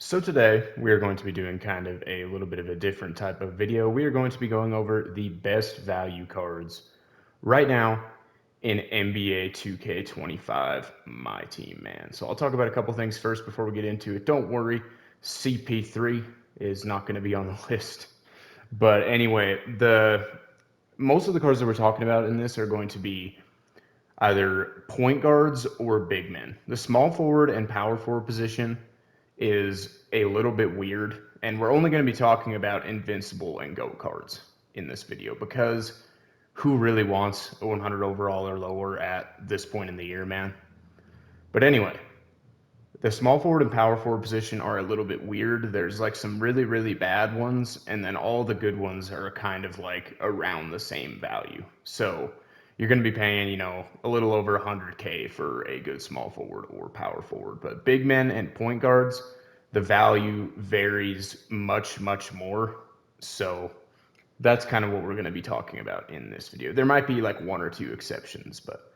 So today we are going to be doing kind of a little bit of a different type of video. We are going to be going over the best value cards right now in NBA 2k25 Myteam, man. So I'll talk about a couple things first before we get into it. Don't worry, CP3 is not going to be on the list. But anyway, the most of the cards that we're talking about in this are going to be either point guards or big men. The small forward and power forward position is a little bit weird, and we're only going to be talking about Invincible and GOAT cards in this video because who really wants a 100 overall or lower at this point in the year, man? But anyway, the small forward and power forward position are a little bit weird. There's like some really, really bad ones, and then all the good ones are kind of like around the same value. So you're going to be paying, a little over 100K for a good small forward or power forward. But big men and point guards, the value varies much, much more. So that's kind of what we're going to be talking about in this video. There might be like one or two exceptions, but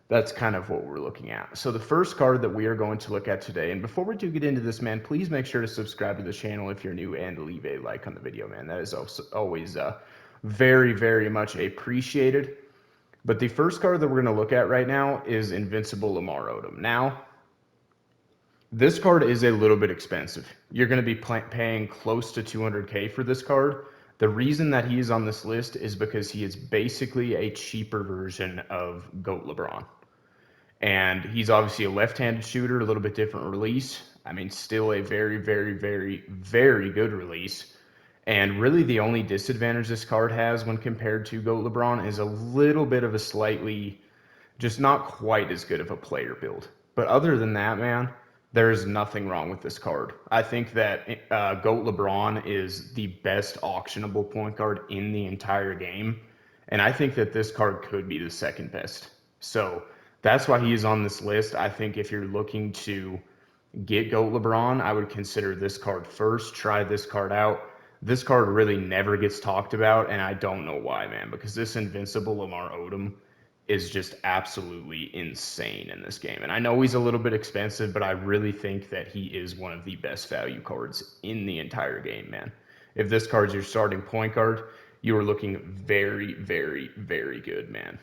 that's kind of what we're looking at. So the first card that we are going to look at today, and before we do get into this, man, please make sure to subscribe to the channel if you're new and leave a like on the video, man. That is also always very, very much appreciated. But the first card that we're going to look at right now is Invincible Lamar Odom. Now, this card is a little bit expensive. You're going to be paying close to 200K for this card. The reason that he is on this list is because he is basically a cheaper version of GOAT LeBron. And he's obviously a left-handed shooter, a little bit different release. I mean, still a very, very, very, very good release. And really the only disadvantage this card has when compared to GOAT LeBron is a little bit of a slightly, just not quite as good of a player build. But other than that, man, there is nothing wrong with this card. I think that GOAT LeBron is the best auctionable point guard in the entire game. And I think that this card could be the second best. So that's why he is on this list. I think if you're looking to get GOAT LeBron, I would consider this card first. Try this card out. This card really never gets talked about, and I don't know why, man, because this Invincible Lamar Odom is just absolutely insane in this game. And I know he's a little bit expensive, but I really think that he is one of the best value cards in the entire game, man. If this card's your starting point guard, you are looking very, very, very good, man.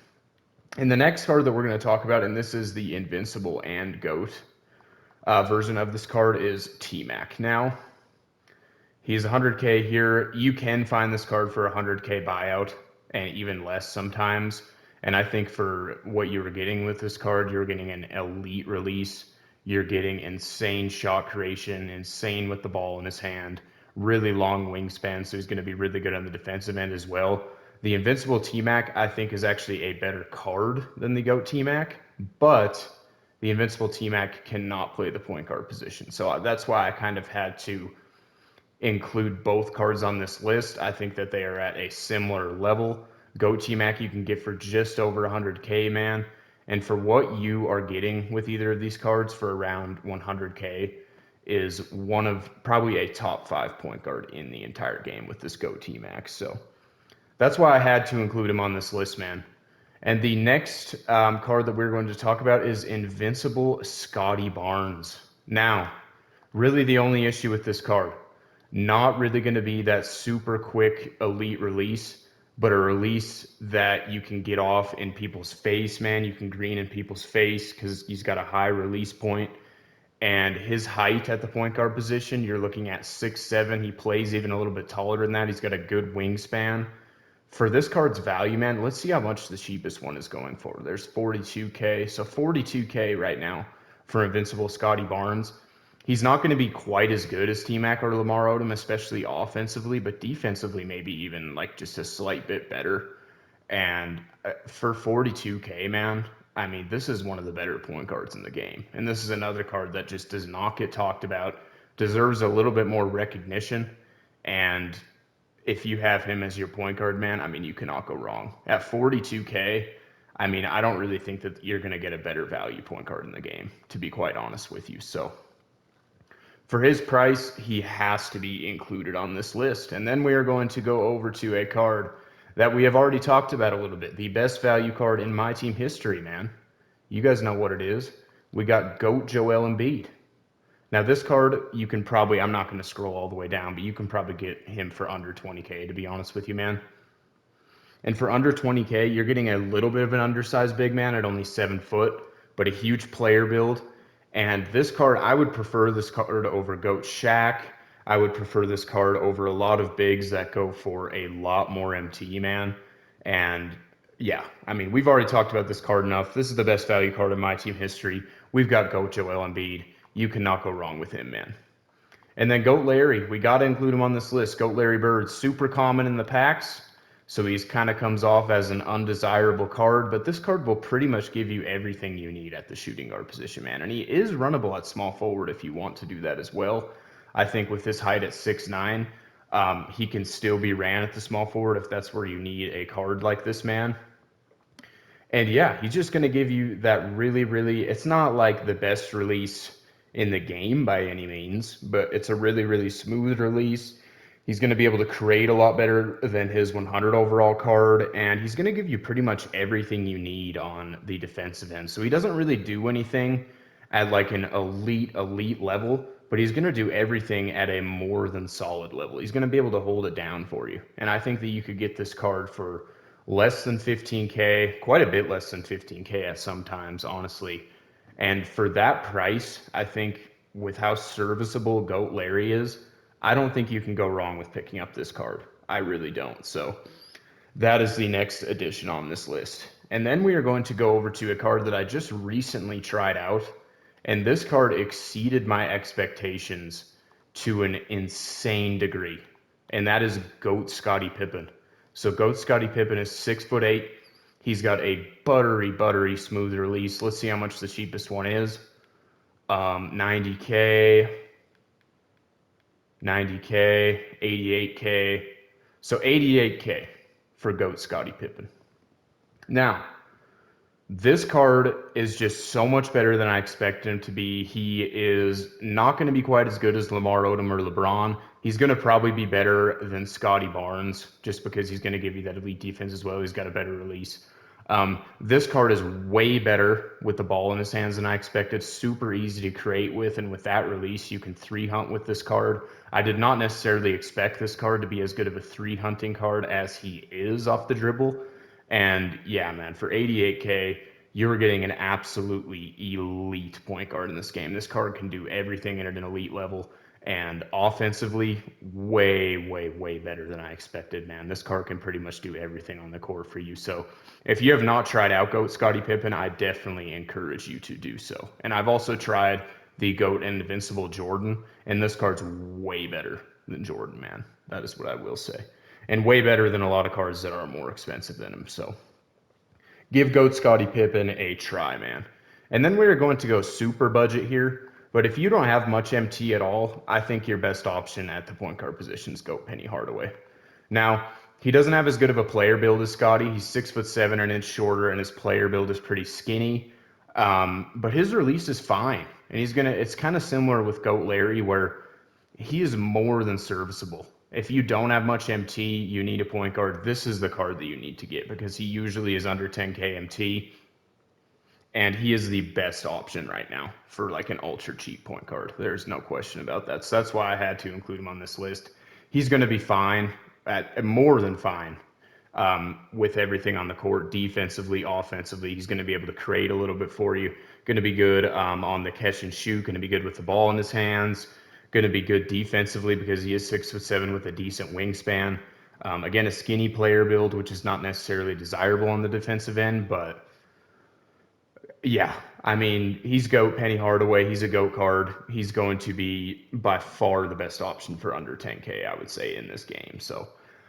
And the next card that we're going to talk about, and this is the Invincible and GOAT version of this card, is T-Mac. Now, he's 100K here. You can find this card for 100K buyout and even less sometimes. And I think for what you were getting with this card, you're getting an elite release. You're getting insane shot creation, insane with the ball in his hand, really long wingspan, so he's going to be really good on the defensive end as well. The Invincible T-Mac, I think, is actually a better card than the GOAT T-Mac, but the Invincible T-Mac cannot play the point guard position. So that's why I kind of had to include both cards on this list. I think that they are at a similar level. GOAT T-Mac you can get for just over 100K, man. And for what you are getting with either of these cards for around 100K is one of probably a top 5 point guard in the entire game with this GOAT T-Mac. So that's why I had to include him on this list, man. And the next card that we're going to talk about is Invincible Scotty Barnes. Now, really the only issue with this card, not really going to be that super quick elite release, but a release that you can get off in people's face, man. You can green in people's face because he's got a high release point. And his height at the point guard position, you're looking at 6'7". He plays even a little bit taller than that. He's got a good wingspan. For this card's value, man, let's see how much the cheapest one is going for. There's 42K. So 42K right now for Invincible Scotty Barnes. He's not going to be quite as good as T-Mac or Lamar Odom, especially offensively, but defensively maybe even like just a slight bit better. And for 42K, man, I mean, this is one of the better point guards in the game. And this is another card that just does not get talked about, deserves a little bit more recognition. And if you have him as your point guard, man, I mean, you cannot go wrong. At 42K, I mean, I don't really think that you're going to get a better value point guard in the game, to be quite honest with you. So for his price, he has to be included on this list. And then we are going to go over to a card that we have already talked about a little bit. The best value card in Myteam history, man. You guys know what it is. We got GOAT Joel Embiid. Now this card, you can probably, I'm not going to scroll all the way down, but you can probably get him for under 20K, to be honest with you, man. And for under 20K, you're getting a little bit of an undersized big man at only 7 foot, but a huge player build. And this card, I would prefer this card over GOAT Shaq. I would prefer this card over a lot of bigs that go for a lot more MT, man. And yeah, I mean, we've already talked about this card enough. This is the best value card in my team history. We've got GOAT Joel Embiid. You cannot go wrong with him, man. And then GOAT Larry, we got to include him on this list. GOAT Larry Bird, super common in the packs. So he's kind of comes off as an undesirable card, but this card will pretty much give you everything you need at the shooting guard position, man. And he is runnable at small forward if you want to do that as well. I think with his height at 6'9", he can still be ran at the small forward if that's where you need a card like this, man. And yeah, he's just going to give you that really, it's not like the best release in the game by any means, but it's a really smooth release. He's going to be able to create a lot better than his 100 overall card, and he's going to give you pretty much everything you need on the defensive end. So he doesn't really do anything at like an elite level, but he's going to do everything at a more than solid level. He's going to be able to hold it down for you. And I think that you could get this card for less than 15K, quite a bit less than 15K at sometimes, honestly. And for that price, I think with how serviceable GOAT Larry is, I don't think you can go wrong with picking up this card. I really don't. So that is the next addition on this list. And then we are going to go over to a card that I just recently tried out. And this card exceeded my expectations to an insane degree. And that is GOAT Scotty Pippen. So GOAT Scotty Pippen is 6'8". He's got a buttery smooth release. Let's see how much the cheapest one is. 90K. 90K, 88K. So 88K for GOAT Scotty Pippen. Now, this card is just so much better than I expected him to be. He is not going to be quite as good as Lamar Odom or LeBron. He's going to probably be better than Scotty Barnes just because he's going to give you that elite defense as well. He's got a better release. This card is way better with the ball in his hands than I expected. Super easy to create with, and with that release, you can 3-hunt with this card. I did not necessarily expect this card to be as good of a 3-hunting card as he is off the dribble. And yeah, man, for 88K, you're getting an absolutely elite point guard in this game. This card can do everything at an elite level. And offensively, way better than I expected, man. This card can pretty much do everything on the court for you. So if you have not tried out GOAT Scotty Pippen, I definitely encourage you to do so. And I've also tried the GOAT and Invincible Jordan, and this card's way better than Jordan, man. That is what I will say. And way better than a lot of cards that are more expensive than him. So give GOAT Scotty Pippen a try, man. And then we're going to go super budget here. But if you don't have much MT at all, I think your best option at the point guard position is GOAT Penny Hardaway. Now, he doesn't have as good of a player build as Scotty. He's 6'7", an inch shorter, and his player build is pretty skinny. But his release is fine. And it's kind of similar with GOAT Larry, where he is more than serviceable. If you don't have much MT, you need a point guard, this is the card that you need to get because he usually is under 10K MT. And he is the best option right now for like an ultra cheap point guard. There's no question about that. So that's why I had to include him on this list. He's going to be fine, at more than fine, with everything on the court, defensively, offensively. He's going to be able to create a little bit for you. Going to be good on the catch and shoot. Going to be good with the ball in his hands. Going to be good defensively because he is 6'7" with a decent wingspan. Again, a skinny player build, which is not necessarily desirable on the defensive end, but yeah, I mean, he's GOAT Penny Hardaway. He's a GOAT card. He's going to be by far the best option for under 10K, I would say, in this game. So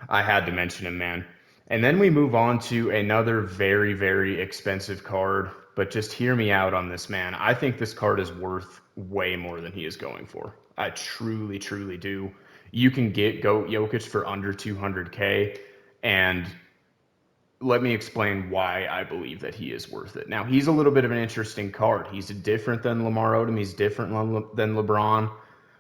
I had to mention him, man. And then we move on to another very expensive card. But just hear me out on this, man. I think this card is worth way more than he is going for. I truly do. You can get GOAT Jokic for under 200K, and let me explain why I believe that he is worth it. Now, he's a little bit of an interesting card. He's different than Lamar Odom. He's different than LeBron.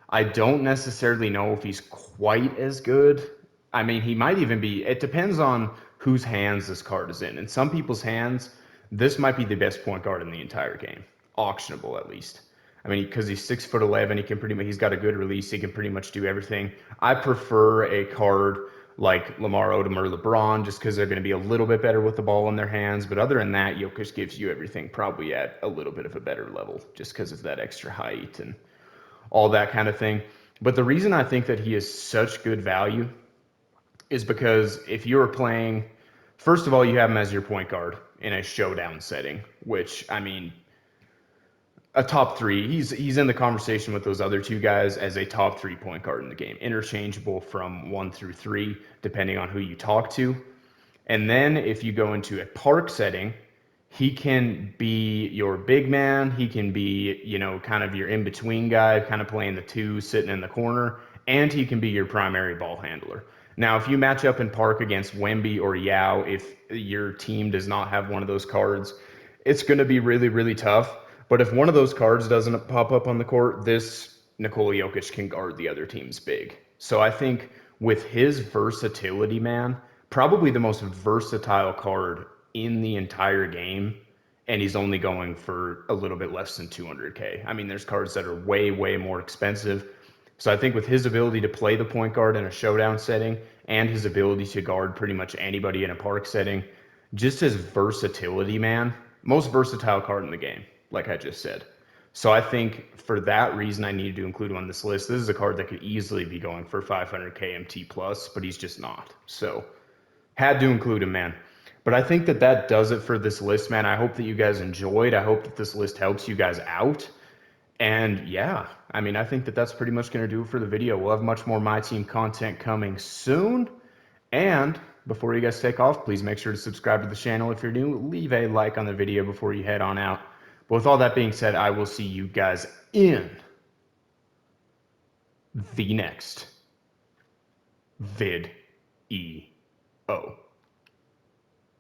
I don't necessarily know if he's quite as good. I mean, he might even be. It depends on whose hands this card is in. In some people's hands, this might be the best point guard in the entire game. Auctionable, at least. I mean, because he's 6'11", he's got a good release. He can pretty much do everything. I prefer a card like Lamar Odom or LeBron just because they're going to be a little bit better with the ball in their hands. But other than that, Jokic gives you everything probably at a little bit of a better level just because of that extra height and all that kind of thing. But the reason I think that he is such good value is because if you're playing, first of all, you have him as your point guard in a showdown setting, which, I mean, a top three. He's in the conversation with those other two guys as a top 3 point guard in the game, interchangeable from 1 through 3, depending on who you talk to. And then if you go into a park setting, he can be your big man. He can be, kind of your in-between guy, kind of playing the 2, sitting in the corner, and he can be your primary ball handler. Now, if you match up in park against Wemby or Yao, if your team does not have one of those cards, it's going to be really, really tough. But if one of those cards doesn't pop up on the court, this Nikola Jokic can guard the other team's big. So I think with his versatility, man, probably the most versatile card in the entire game, and he's only going for a little bit less than 200K. I mean, there's cards that are way, way more expensive. So I think with his ability to play the point guard in a showdown setting and his ability to guard pretty much anybody in a park setting, just his versatility, man, most versatile card in the game, like I just said. So I think for that reason, I needed to include him on this list. This is a card that could easily be going for 500K MT plus, but he's just not. So had to include him, man. But I think that that does it for this list, man. I hope that you guys enjoyed. I hope that this list helps you guys out. And yeah, I mean, I think that that's pretty much going to do it for the video. We'll have much more My Team content coming soon. And before you guys take off, please make sure to subscribe to the channel if you're new. Leave a like on the video before you head on out. But with all that being said, I will see you guys in the next vid.